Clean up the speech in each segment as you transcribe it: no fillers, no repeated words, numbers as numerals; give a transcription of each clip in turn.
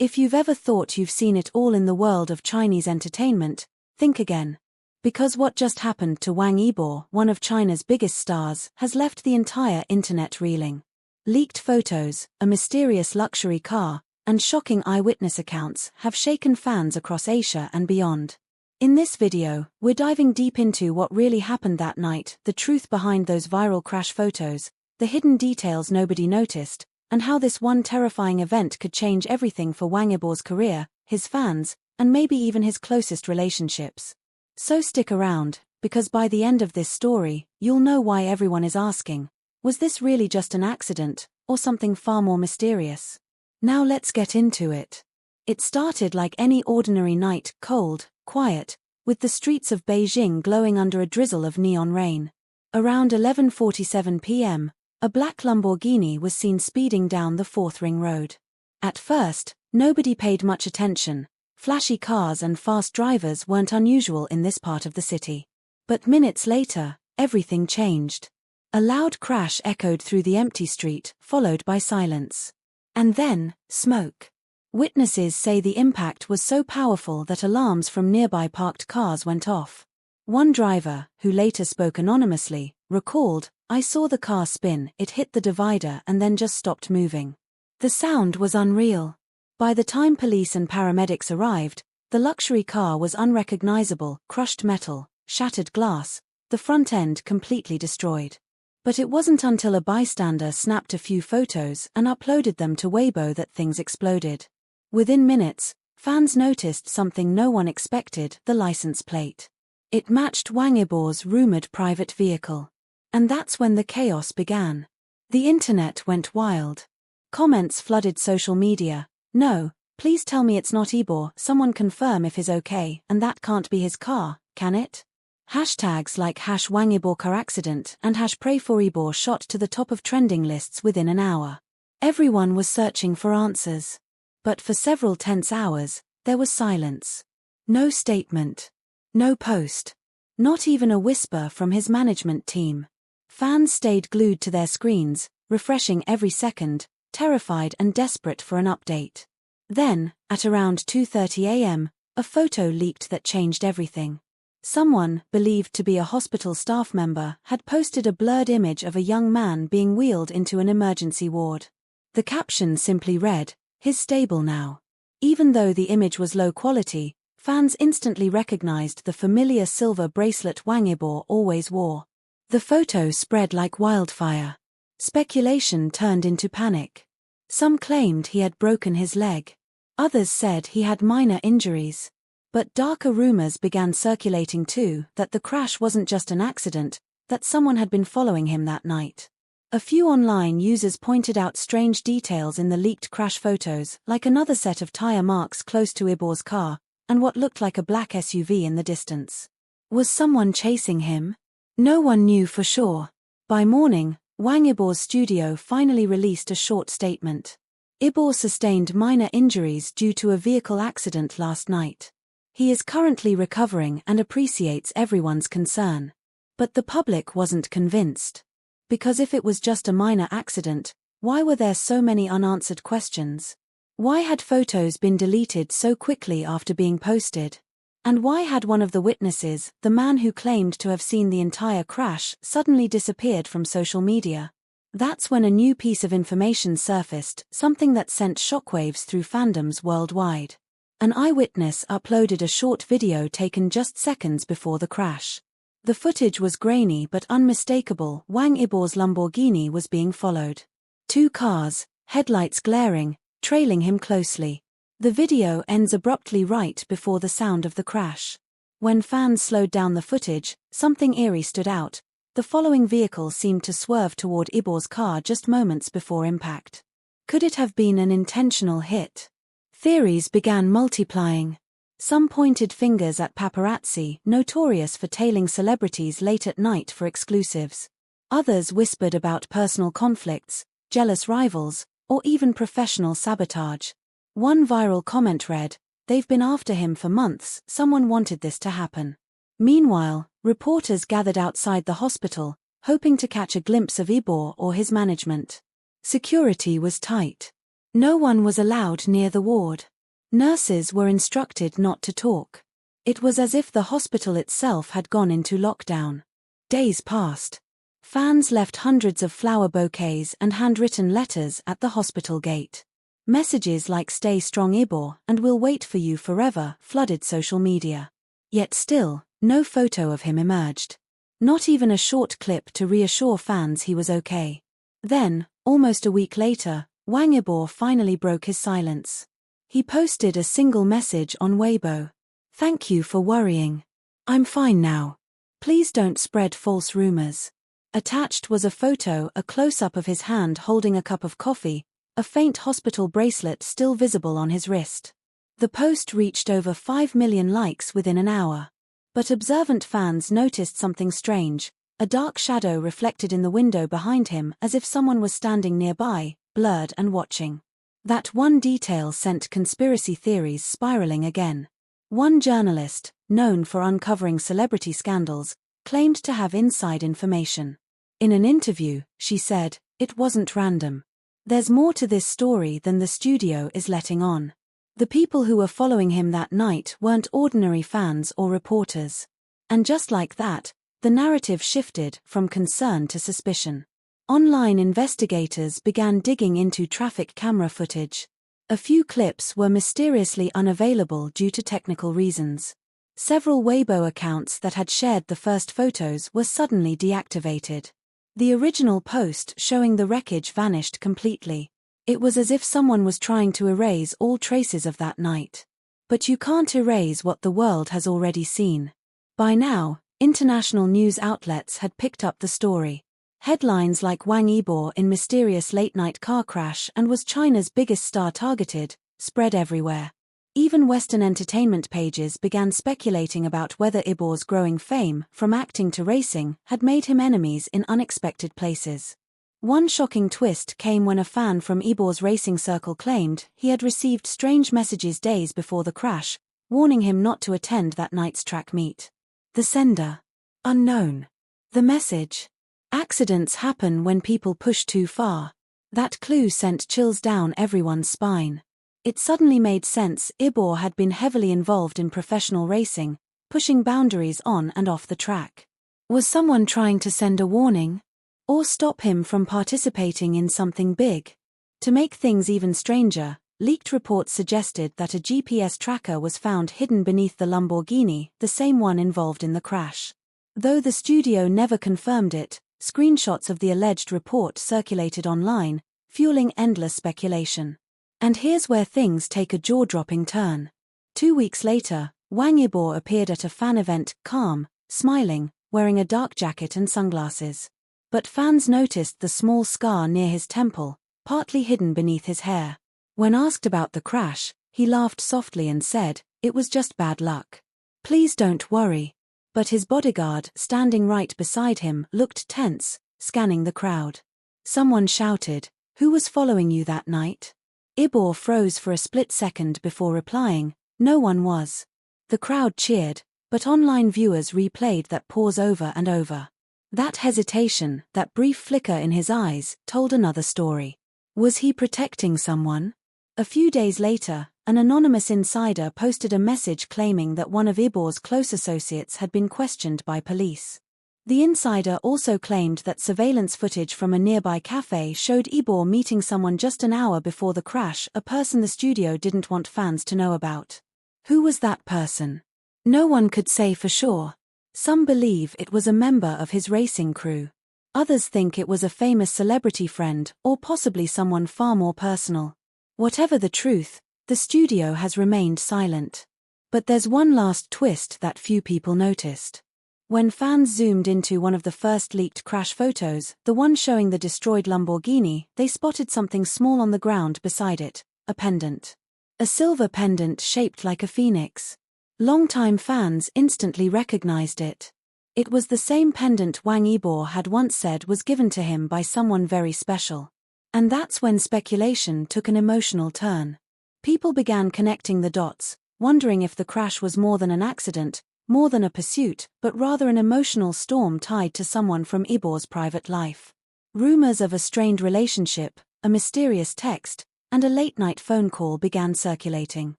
If you've ever thought you've seen it all in the world of Chinese entertainment, think again. Because what just happened to WangYibo, one of China's biggest stars, has left the entire internet reeling. Leaked photos, a mysterious luxury car, and shocking eyewitness accounts have shaken fans across Asia and beyond. In this video, we're diving deep into what really happened that night, the truth behind those viral crash photos, the hidden details nobody noticed, and how this one terrifying event could change everything for WangYibo's career, his fans, and maybe even his closest relationships. So stick around, because by the end of this story, you'll know why everyone is asking, was this really just an accident, or something far more mysterious? Now let's get into it. It started like any ordinary night, cold, quiet, with the streets of Beijing glowing under a drizzle of neon rain. Around 11:47 p.m., a black Lamborghini was seen speeding down the Fourth Ring Road. At first, nobody paid much attention. Flashy cars and fast drivers weren't unusual in this part of the city. But minutes later, everything changed. A loud crash echoed through the empty street, followed by silence. And then, smoke. Witnesses say the impact was so powerful that alarms from nearby parked cars went off. One driver, who later spoke anonymously, recalled, "I saw the car spin, it hit the divider and then just stopped moving. The sound was unreal." By the time police and paramedics arrived, the luxury car was unrecognizable, crushed metal, shattered glass, the front end completely destroyed. But it wasn't until a bystander snapped a few photos and uploaded them to Weibo that things exploded. Within minutes, fans noticed something no one expected: the license plate. It matched WangYibo's rumored private vehicle. And that's when the chaos began. The internet went wild. Comments flooded social media. "No, please tell me it's not Yibo, someone confirm if he's okay, and that can't be his car, can it?" Hashtags like #WangYibo car accident and #pray for Yibo shot to the top of trending lists within an hour. Everyone was searching for answers. But for several tense hours, there was silence. No statement. No post. Not even a whisper from his management team. Fans stayed glued to their screens, refreshing every second, terrified and desperate for an update. Then, at around 2:30 a.m., a photo leaked that changed everything. Someone, believed to be a hospital staff member, had posted a blurred image of a young man being wheeled into an emergency ward. The caption simply read, "He's stable now." Even though the image was low quality, fans instantly recognized the familiar silver bracelet WangYibo always wore. The photo spread like wildfire. Speculation turned into panic. Some claimed he had broken his leg. Others said he had minor injuries. But darker rumors began circulating too, that the crash wasn't just an accident, that someone had been following him that night. A few online users pointed out strange details in the leaked crash photos, like another set of tire marks close to Yibo's car, and what looked like a black SUV in the distance. Was someone chasing him? No one knew for sure. By morning, WangYibo's studio finally released a short statement. Yibo sustained minor injuries due to a vehicle accident last night. He is currently recovering and appreciates everyone's concern. But the public wasn't convinced. Because if it was just a minor accident, why were there so many unanswered questions? Why had photos been deleted so quickly after being posted? And why had one of the witnesses, the man who claimed to have seen the entire crash, suddenly disappeared from social media? That's when a new piece of information surfaced, something that sent shockwaves through fandoms worldwide. An eyewitness uploaded a short video taken just seconds before the crash. The footage was grainy but unmistakable. WangYibo's Lamborghini was being followed. Two cars, headlights glaring, trailing him closely. The video ends abruptly right before the sound of the crash. When fans slowed down the footage, something eerie stood out. The following vehicle seemed to swerve toward Yibo's car just moments before impact. Could it have been an intentional hit? Theories began multiplying. Some pointed fingers at paparazzi, notorious for tailing celebrities late at night for exclusives. Others whispered about personal conflicts, jealous rivals, or even professional sabotage. One viral comment read, "They've been after him for months, someone wanted this to happen." Meanwhile, reporters gathered outside the hospital, hoping to catch a glimpse of Yibo or his management. Security was tight. No one was allowed near the ward. Nurses were instructed not to talk. It was as if the hospital itself had gone into lockdown. Days passed. Fans left hundreds of flower bouquets and handwritten letters at the hospital gate. Messages like "Stay strong Yibo" and "We'll wait for you forever" flooded social media. Yet still, no photo of him emerged. Not even a short clip to reassure fans he was okay. Then, almost a week later, WangYibo finally broke his silence. He posted a single message on Weibo. "Thank you for worrying. I'm fine now. Please don't spread false rumors." Attached was a photo, a close-up of his hand holding a cup of coffee, a faint hospital bracelet still visible on his wrist. The post reached over 5 million likes within an hour. But observant fans noticed something strange, a dark shadow reflected in the window behind him as if someone was standing nearby, blurred and watching. That one detail sent conspiracy theories spiraling again. One journalist, known for uncovering celebrity scandals, claimed to have inside information. In an interview, she said, "It wasn't random. There's more to this story than the studio is letting on." The people who were following him that night weren't ordinary fans or reporters. And just like that, the narrative shifted from concern to suspicion. Online investigators began digging into traffic camera footage. A few clips were mysteriously unavailable due to technical reasons. Several Weibo accounts that had shared the first photos were suddenly deactivated. The original post showing the wreckage vanished completely. It was as if someone was trying to erase all traces of that night. But you can't erase what the world has already seen. By now, international news outlets had picked up the story. Headlines like "WangYibo in mysterious late-night car crash and was China's biggest star targeted" spread everywhere. Even Western entertainment pages began speculating about whether Yibo's growing fame, from acting to racing, had made him enemies in unexpected places. One shocking twist came when a fan from Yibo's racing circle claimed he had received strange messages days before the crash, warning him not to attend that night's track meet. The sender: unknown. The message: accidents happen when people push too far. That clue sent chills down everyone's spine. It suddenly made sense. Yibo had been heavily involved in professional racing, pushing boundaries on and off the track. Was someone trying to send a warning? Or stop him from participating in something big? To make things even stranger, leaked reports suggested that a GPS tracker was found hidden beneath the Lamborghini, the same one involved in the crash. Though the studio never confirmed it, screenshots of the alleged report circulated online, fueling endless speculation. And here's where things take a jaw-dropping turn. 2 weeks later, WangYibo appeared at a fan event, calm, smiling, wearing a dark jacket and sunglasses. But fans noticed the small scar near his temple, partly hidden beneath his hair. When asked about the crash, he laughed softly and said, "It was just bad luck. Please don't worry." But his bodyguard, standing right beside him, looked tense, scanning the crowd. Someone shouted, "Who was following you that night?" Yibo froze for a split second before replying, "No one was." The crowd cheered, but online viewers replayed that pause over and over. That hesitation, that brief flicker in his eyes, told another story. Was he protecting someone? A few days later, an anonymous insider posted a message claiming that one of Yibo's close associates had been questioned by police. The insider also claimed that surveillance footage from a nearby cafe showed Yibo meeting someone just an hour before the crash, a person the studio didn't want fans to know about. Who was that person? No one could say for sure. Some believe it was a member of his racing crew. Others think it was a famous celebrity friend, or possibly someone far more personal. Whatever the truth, the studio has remained silent. But there's one last twist that few people noticed. When fans zoomed into one of the first leaked crash photos, the one showing the destroyed Lamborghini, they spotted something small on the ground beside it, a pendant. A silver pendant shaped like a phoenix. Longtime fans instantly recognized it. It was the same pendant WangYibo had once said was given to him by someone very special. And that's when speculation took an emotional turn. People began connecting the dots, wondering if the crash was more than an accident, more than a pursuit, but rather an emotional storm tied to someone from Yibo's private life. Rumors of a strained relationship, a mysterious text, and a late-night phone call began circulating.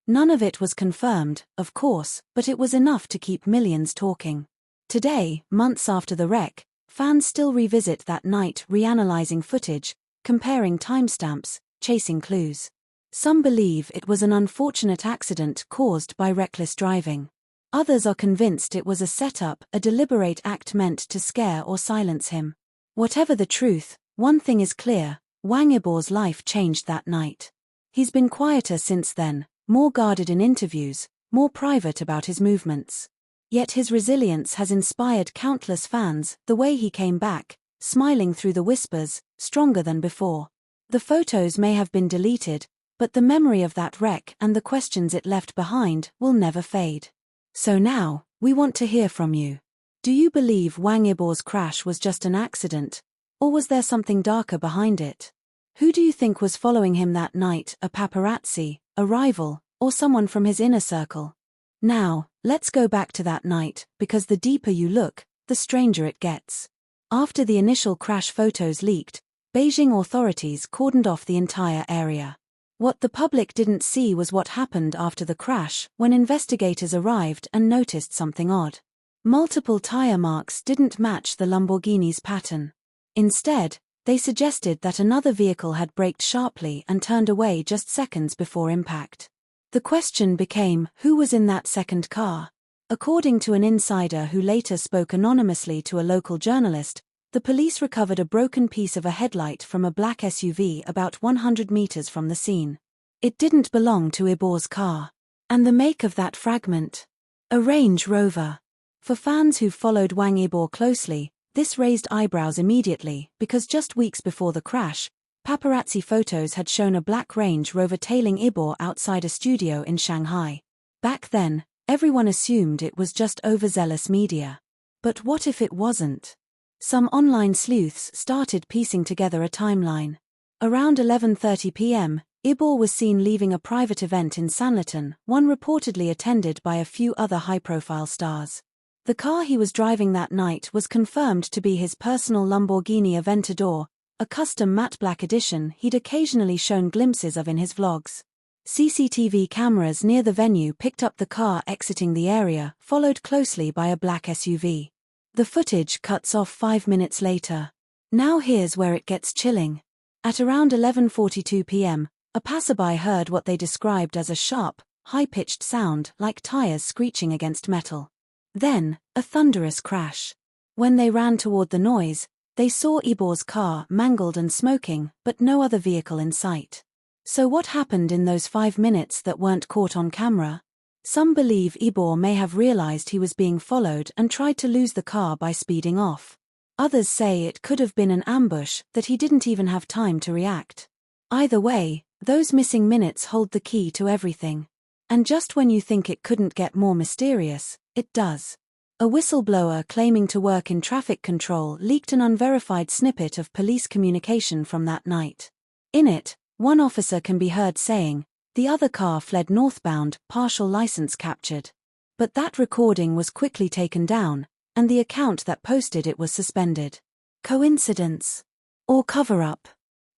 None of it was confirmed, of course, but it was enough to keep millions talking. Today, months after the wreck, fans still revisit that night, reanalyzing footage, comparing timestamps, chasing clues. Some believe it was an unfortunate accident caused by reckless driving. Others are convinced it was a setup, a deliberate act meant to scare or silence him. Whatever the truth, one thing is clear: WangYibo's life changed that night. He's been quieter since then, more guarded in interviews, more private about his movements. Yet his resilience has inspired countless fans, the way he came back, smiling through the whispers, stronger than before. The photos may have been deleted, but the memory of that wreck and the questions it left behind will never fade. So now, we want to hear from you. Do you believe WangYibo's crash was just an accident, or was there something darker behind it? Who do you think was following him that night, a paparazzi, a rival, or someone from his inner circle? Now, let's go back to that night, because the deeper you look, the stranger it gets. After the initial crash photos leaked, Beijing authorities cordoned off the entire area. What the public didn't see was what happened after the crash, when investigators arrived and noticed something odd. Multiple tire marks didn't match the Lamborghini's pattern. Instead, they suggested that another vehicle had braked sharply and turned away just seconds before impact. The question became, who was in that second car? According to an insider who later spoke anonymously to a local journalist, the police recovered a broken piece of a headlight from a black SUV about 100 meters from the scene. It didn't belong to Yibo'S car. And the make of that fragment? A Range Rover. For fans who followed WangYibo closely, this raised eyebrows immediately, because just weeks before the crash, paparazzi photos had shown a black Range Rover tailing Yibo outside a studio in Shanghai. Back then, everyone assumed it was just overzealous media. But what if it wasn't? Some online sleuths started piecing together a timeline. Around 11:30 p.m., Yibo was seen leaving a private event in Sanlitun, one reportedly attended by a few other high-profile stars. The car he was driving that night was confirmed to be his personal Lamborghini Aventador, a custom matte black edition he'd occasionally shown glimpses of in his vlogs. CCTV cameras near the venue picked up the car exiting the area, followed closely by a black SUV. The footage cuts off 5 minutes later. Now here's where it gets chilling. At around 11:42 p.m., a passerby heard what they described as a sharp, high-pitched sound like tires screeching against metal. Then, a thunderous crash. When they ran toward the noise, they saw Yibo'S car mangled and smoking, but no other vehicle in sight. So what happened in those 5 minutes that weren't caught on camera? Some believe Yibo may have realized he was being followed and tried to lose the car by speeding off. Others say it could have been an ambush, that he didn't even have time to react. Either way, those missing minutes hold the key to everything. And just when you think it couldn't get more mysterious, it does. A whistleblower claiming to work in traffic control leaked an unverified snippet of police communication from that night. In it, one officer can be heard saying, "The other car fled northbound, partial license captured." But that recording was quickly taken down, and the account that posted it was suspended. Coincidence? Or cover-up?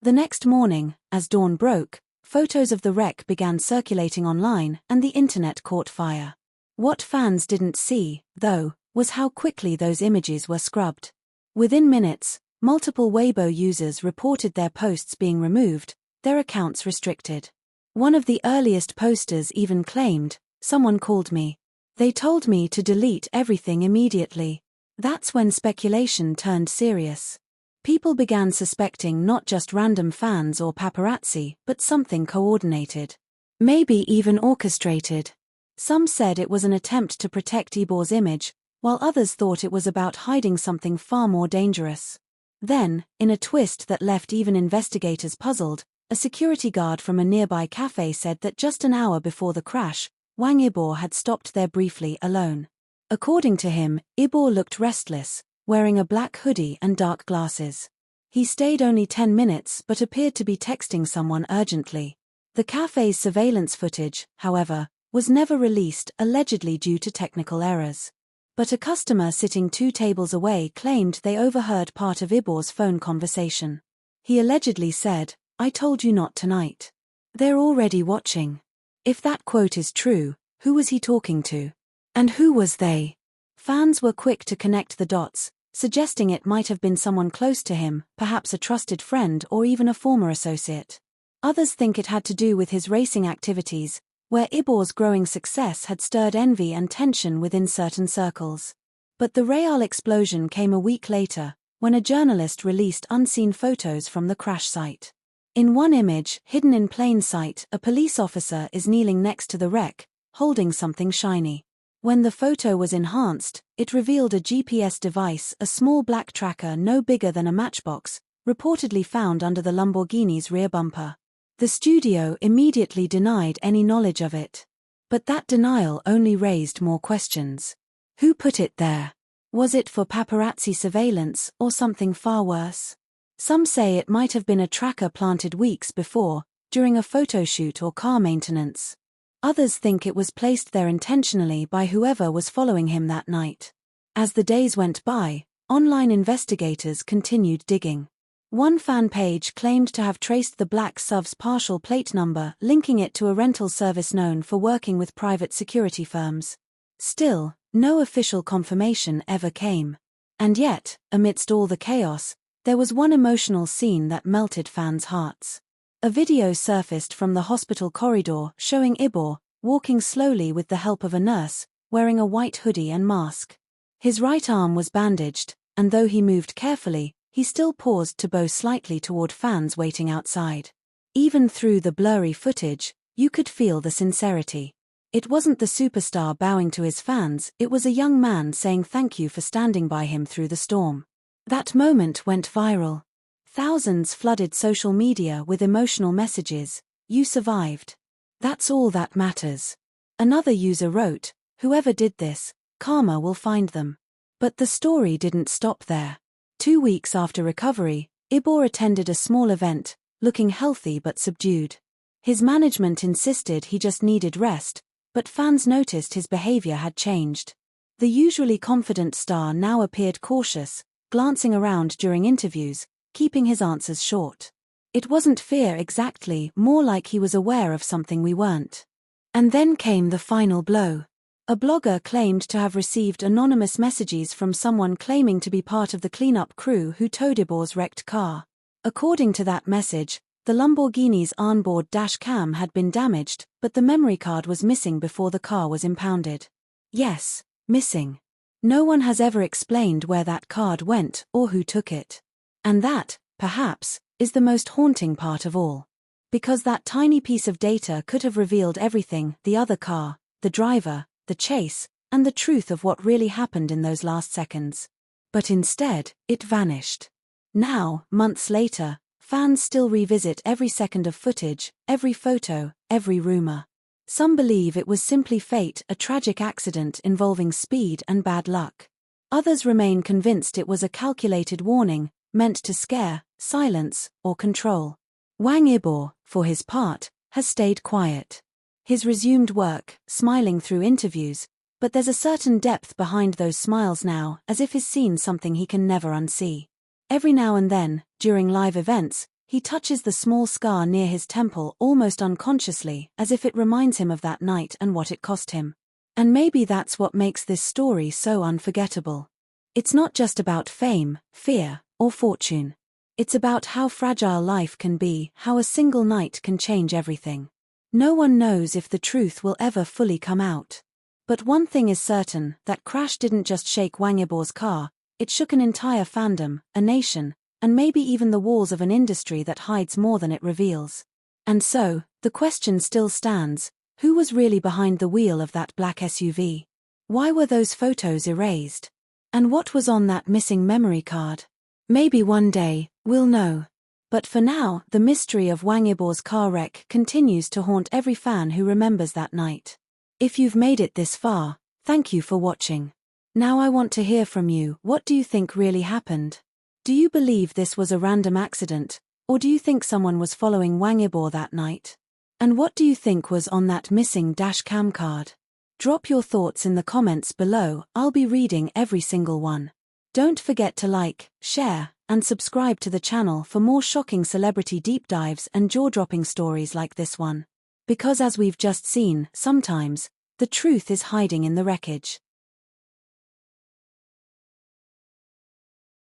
The next morning, as dawn broke, photos of the wreck began circulating online and the internet caught fire. What fans didn't see, though, was how quickly those images were scrubbed. Within minutes, multiple Weibo users reported their posts being removed, their accounts restricted. One of the earliest posters even claimed, "Someone called me. They told me to delete everything immediately." That's when speculation turned serious. People began suspecting not just random fans or paparazzi, but something coordinated. Maybe even orchestrated. Some said it was an attempt to protect Yibo'S image, while others thought it was about hiding something far more dangerous. Then, in a twist that left even investigators puzzled, a security guard from a nearby cafe said that just an hour before the crash, WangYibo had stopped there briefly alone. According to him, Yibo looked restless, wearing a black hoodie and dark glasses. He stayed only 10 minutes but appeared to be texting someone urgently. The cafe's surveillance footage, however, was never released, allegedly due to technical errors. But a customer sitting 2 tables away claimed they overheard part of Yibo'S phone conversation. He allegedly said, "I told you not tonight." They're already watching. If that quote is true, who was he talking to? And who was they? Fans were quick to connect the dots, suggesting it might have been someone close to him, perhaps a trusted friend or even a former associate. Others think it had to do with his racing activities, where Yibo'S growing success had stirred envy and tension within certain circles. But the real explosion came a week later, when a journalist released unseen photos from the crash site. In one image, hidden in plain sight, a police officer is kneeling next to the wreck, holding something shiny. When the photo was enhanced, it revealed a GPS device, a small black tracker no bigger than a matchbox, reportedly found under the Lamborghini's rear bumper. The studio immediately denied any knowledge of it. But that denial only raised more questions. Who put it there? Was it for paparazzi surveillance or something far worse? Some say it might have been a tracker planted weeks before, during a photo shoot or car maintenance. Others think it was placed there intentionally by whoever was following him that night. As the days went by, online investigators continued digging. One fan page claimed to have traced the black SUV's partial plate number, linking it to a rental service known for working with private security firms. Still, no official confirmation ever came. And yet, amidst all the chaos, there was one emotional scene that melted fans' hearts. A video surfaced from the hospital corridor showing Yibo walking slowly with the help of a nurse, wearing a white hoodie and mask. His right arm was bandaged, and though he moved carefully, he still paused to bow slightly toward fans waiting outside. Even through the blurry footage, you could feel the sincerity. It wasn't the superstar bowing to his fans, it was a young man saying thank you for standing by him through the storm. That moment went viral. Thousands flooded social media with emotional messages, "You survived. That's all that matters." Another user wrote, "Whoever did this, karma will find them." But the story didn't stop there. 2 weeks after recovery, Yibo attended a small event, looking healthy but subdued. His management insisted he just needed rest, but fans noticed his behavior had changed. The usually confident star now appeared cautious, glancing around during interviews, keeping his answers short. It wasn't fear exactly, more like he was aware of something we weren't. And then came the final blow. A blogger claimed to have received anonymous messages from someone claiming to be part of the cleanup crew who towed Yibo'S wrecked car. According to that message, the Lamborghini's onboard dash cam had been damaged, but the memory card was missing before the car was impounded. Yes, missing. No one has ever explained where that card went or who took it. And that, perhaps, is the most haunting part of all. Because that tiny piece of data could have revealed everything: the other car, the driver, the chase, and the truth of what really happened in those last seconds. But instead, it vanished. Now, months later, fans still revisit every second of footage, every photo, every rumor. Some believe it was simply fate, a tragic accident involving speed and bad luck. Others remain convinced it was a calculated warning, meant to scare, silence, or control. WangYibo, for his part, has stayed quiet. He's resumed work, smiling through interviews, but there's a certain depth behind those smiles now, as if he's seen something he can never unsee. Every now and then, during live events, he touches the small scar near his temple almost unconsciously, as if it reminds him of that night and what it cost him. And maybe that's what makes this story so unforgettable. It's not just about fame, fear, or fortune. It's about how fragile life can be, how a single night can change everything. No one knows if the truth will ever fully come out. But one thing is certain, that crash didn't just shake WangYibo's car, it shook an entire fandom, a nation, and maybe even the walls of an industry that hides more than it reveals. And so, the question still stands: who was really behind the wheel of that black SUV? Why were those photos erased? And what was on that missing memory card? Maybe one day, we'll know. But for now, the mystery of WangYibo's car wreck continues to haunt every fan who remembers that night. If you've made it this far, thank you for watching. Now I want to hear from you. What do you think really happened? Do you believe this was a random accident, or do you think someone was following WangYibo that night? And what do you think was on that missing dash cam card? Drop your thoughts in the comments below, I'll be reading every single one. Don't forget to like, share, and subscribe to the channel for more shocking celebrity deep dives and jaw-dropping stories like this one. Because as we've just seen, sometimes, the truth is hiding in the wreckage.